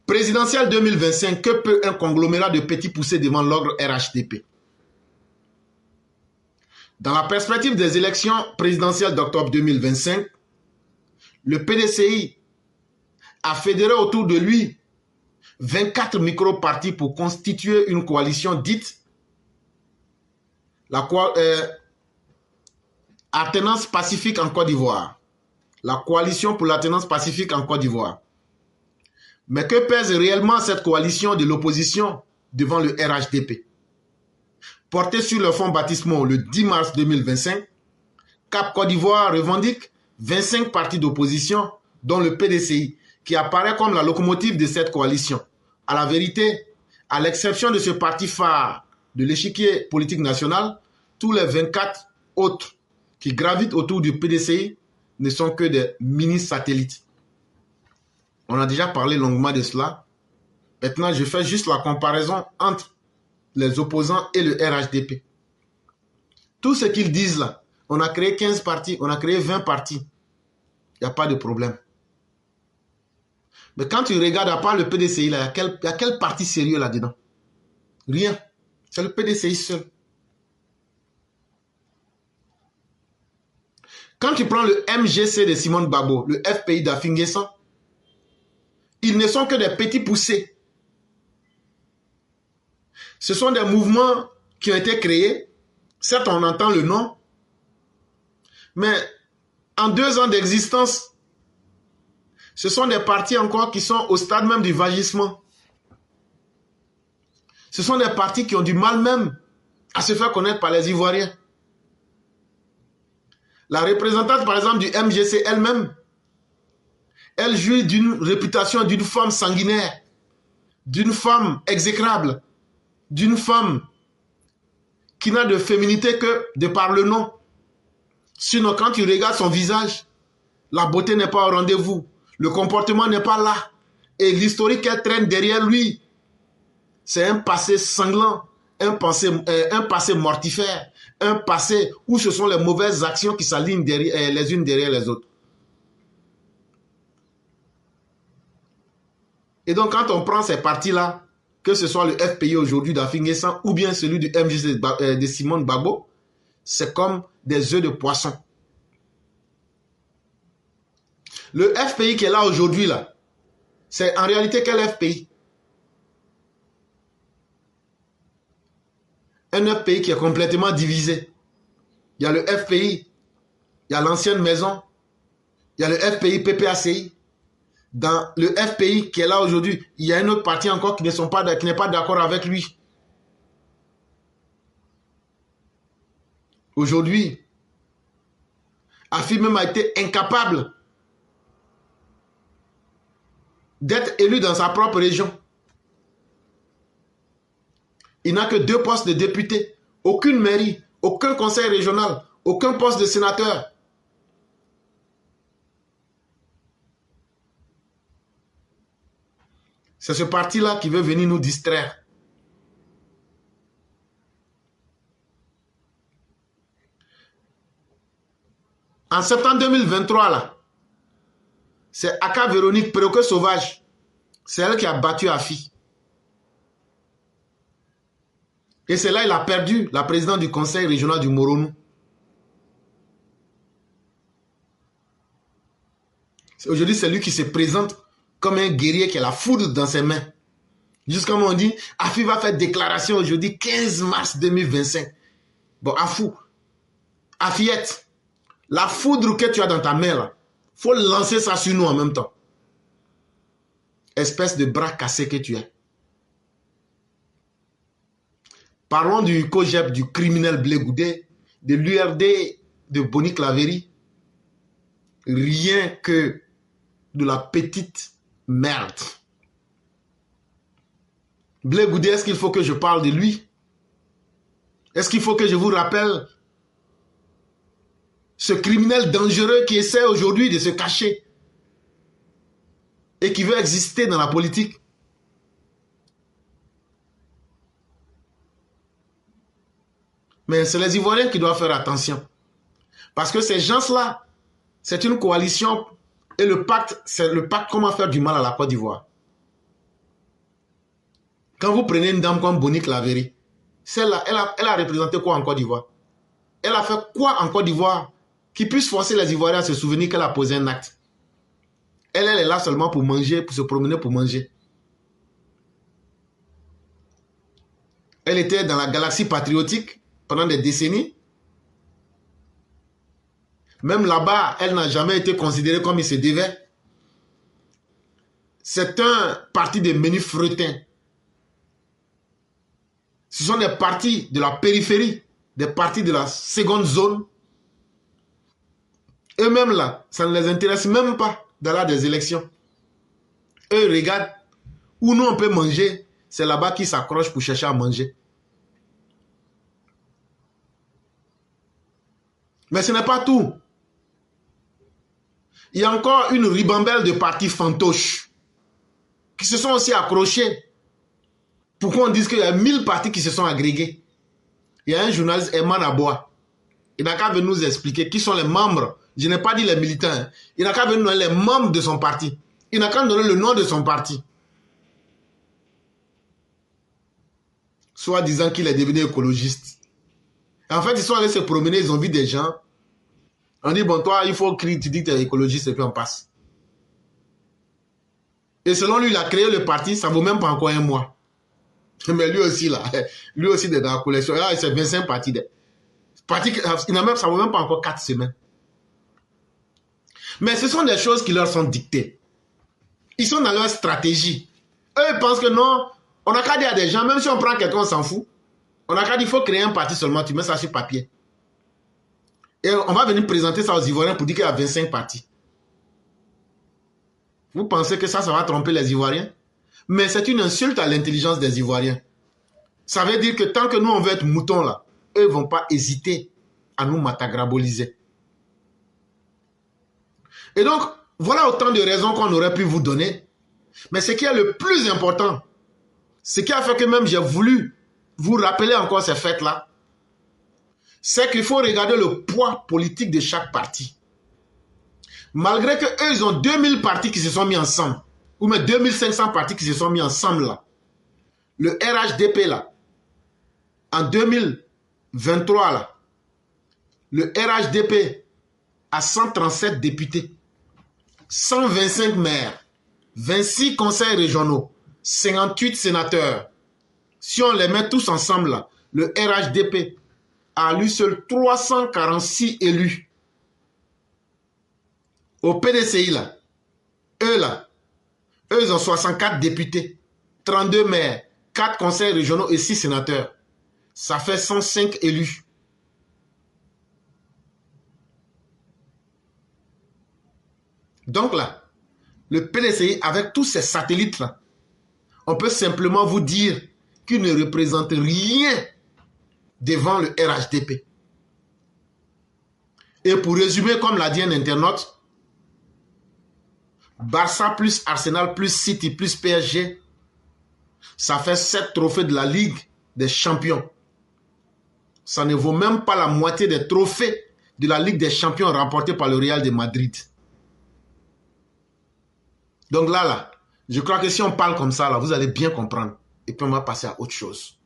Présidentielle 2025, que peut un conglomérat de petits poussés devant l'ogre RHDP? Dans la perspective des élections présidentielles d'octobre 2025, le PDCI a fédéré autour de lui 24 micro-partis pour constituer une coalition dite la Alternance pacifique en Côte d'Ivoire. La coalition pour l'alternance pacifique en Côte d'Ivoire. Mais que pèse réellement cette coalition de l'opposition devant le RHDP? Portée sur le fonds baptismaux le 10 mars 2025, Cap Côte d'Ivoire revendique 25 partis d'opposition, dont le PDCI, qui apparaît comme la locomotive de cette coalition. À la vérité, à l'exception de ce parti phare de l'échiquier politique national, tous les 24 autres qui gravitent autour du PDCI ne sont que des mini-satellites. On a déjà parlé longuement de cela. Maintenant, je fais juste la comparaison entre les opposants et le RHDP. Tout ce qu'ils disent là, on a créé 15 partis, on a créé 20 partis. Il n'y a pas de problème. Mais quand tu regardes à part le PDCI, il y a quel parti sérieux là-dedans? Rien. C'est le PDCI seul. Quand tu prends le MGC de Simone Gbagbo, le FPI d'Affi N'Guessan, ils ne sont que des petits poussés. Ce sont des mouvements qui ont été créés. Certes, on entend le nom. Mais en 2 ans d'existence, ce sont des partis encore qui sont au stade même du vagissement. Ce sont des partis qui ont du mal même à se faire connaître par les Ivoiriens. La représentante, par exemple, du MGC elle-même, elle jouit d'une réputation d'une femme sanguinaire, d'une femme exécrable, d'une femme qui n'a de féminité que de par le nom. Sinon, quand tu regardes son visage, la beauté n'est pas au rendez-vous, le comportement n'est pas là. Et l'historique qu'elle traîne derrière lui, c'est un passé sanglant, un passé mortifère, un passé où ce sont les mauvaises actions qui s'alignent les unes derrière les autres. Et donc, quand on prend ces partis-là, que ce soit le FPI aujourd'hui d'Affi N'Guessan ou bien celui du MGC de Simone Gbagbo, c'est comme des œufs de poisson. Le FPI qui est là aujourd'hui, là, c'est en réalité quel FPI? Un FPI qui est complètement divisé. Il y a le FPI, il y a l'ancienne maison, il y a le FPI PPACI. Dans le FPI qui est là aujourd'hui, il y a un autre parti encore qui n'est pas d'accord avec lui. Aujourd'hui, Affi même a été incapable d'être élu dans sa propre région. Il n'a que 2 postes de député, aucune mairie, aucun conseil régional, aucun poste de sénateur. C'est ce parti-là qui veut venir nous distraire. En septembre 2023, là, c'est Aka Véronique Perroquet Sauvage. C'est elle qui a battu Affi. Et c'est là qu'il a perdu la présidente du conseil régional du Moronou. Aujourd'hui, c'est lui qui se présente comme un guerrier qui a la foudre dans ses mains. Jusqu'à un moment on dit, Affi va faire déclaration aujourd'hui, 15 mars 2025. Bon, Affiette, la foudre que tu as dans ta main, là, faut lancer ça sur nous en même temps. Espèce de bras cassé que tu es. Parlons du COJEP, du criminel Blé Goudé, de l'URD de Boni Claverie. Rien que de la petite merde. Blé Goudé, est-ce qu'il faut que je parle de lui? Est-ce qu'il faut que je vous rappelle ce criminel dangereux qui essaie aujourd'hui de se cacher et qui veut exister dans la politique? Mais c'est les Ivoiriens qui doivent faire attention. Parce que ces gens-là, c'est une coalition et le pacte, c'est le pacte comment faire du mal à la Côte d'Ivoire. Quand vous prenez une dame comme Boni Claverie, celle-là, elle a représenté quoi en Côte d'Ivoire? Elle a fait quoi en Côte d'Ivoire qui puisse forcer les Ivoiriens à se souvenir qu'elle a posé un acte? Elle est là seulement pour manger, pour se promener pour manger. Elle était dans la galaxie patriotique pendant des décennies. Même là-bas, elle n'a jamais été considérée comme il se devait. C'est un parti de menus fretins. Ce sont des partis de la périphérie, des partis de la seconde zone. Eux-mêmes là, ça ne les intéresse même pas d'aller des élections. Eux regardent où nous on peut manger, c'est là-bas qu'ils s'accrochent pour chercher à manger. Mais ce n'est pas tout. Il y a encore une ribambelle de partis fantoches qui se sont aussi accrochés. Pourquoi on dit qu'il y a 1000 partis qui se sont agrégés? Il y a un journaliste, Eman Aboa. Il n'a qu'à venir nous expliquer qui sont les membres. Je n'ai pas dit les militants. Hein. Il n'a qu'à venir nous donner les membres de son parti. Il n'a qu'à nous donner le nom de son parti. Soit disant qu'il est devenu écologiste. En fait, ils sont allés se promener, ils ont vu des gens. On dit, bon, toi, il faut crier, tu dis que tu es écologiste et puis on passe. Et selon lui, il a créé le parti, ça ne vaut même pas encore un mois. Mais lui aussi, là, lui aussi, il est dans la collection. Là, c'est 25 partis. Ça ne vaut même pas encore 4 semaines. Mais ce sont des choses qui leur sont dictées. Ils sont dans leur stratégie. Eux, ils pensent que non, on n'a qu'à dire à des gens, même si on prend quelqu'un, on s'en fout. On n'a qu'à dire, il faut créer un parti seulement, tu mets ça sur papier. Et on va venir présenter ça aux Ivoiriens pour dire qu'il y a 25 partis. Vous pensez que ça va tromper les Ivoiriens? Mais c'est une insulte à l'intelligence des Ivoiriens. Ça veut dire que tant que nous, on veut être moutons là, eux ne vont pas hésiter à nous matagraboliser. Et donc, voilà autant de raisons qu'on aurait pu vous donner. Mais ce qui est le plus important, ce qui a fait que même j'ai voulu vous rappeler encore ces fêtes-là, c'est qu'il faut regarder le poids politique de chaque parti. Malgré qu'eux, ils ont 2000 partis qui se sont mis ensemble, ou même 2500 partis qui se sont mis ensemble là, le RHDP là, en 2023 là, le RHDP a 137 députés, 125 maires, 26 conseils régionaux, 58 sénateurs. Si on les met tous ensemble là, le RHDP a lui seul 346 élus. Au PDCI là, eux ils ont 64 députés, 32 maires, 4 conseils régionaux et 6 sénateurs. Ça fait 105 élus. Donc là, le PDCI avec tous ces satellites là, on peut simplement vous dire qu'il ne représente rien devant le RHDP. Et pour résumer, comme l'a dit un internaute, Barça plus Arsenal plus City plus PSG, ça fait 7 trophées de la Ligue des Champions. Ça ne vaut même pas la moitié des trophées de la Ligue des Champions remportés par le Real de Madrid. Donc là, je crois que si on parle comme ça, là, vous allez bien comprendre. Et puis on va passer à autre chose.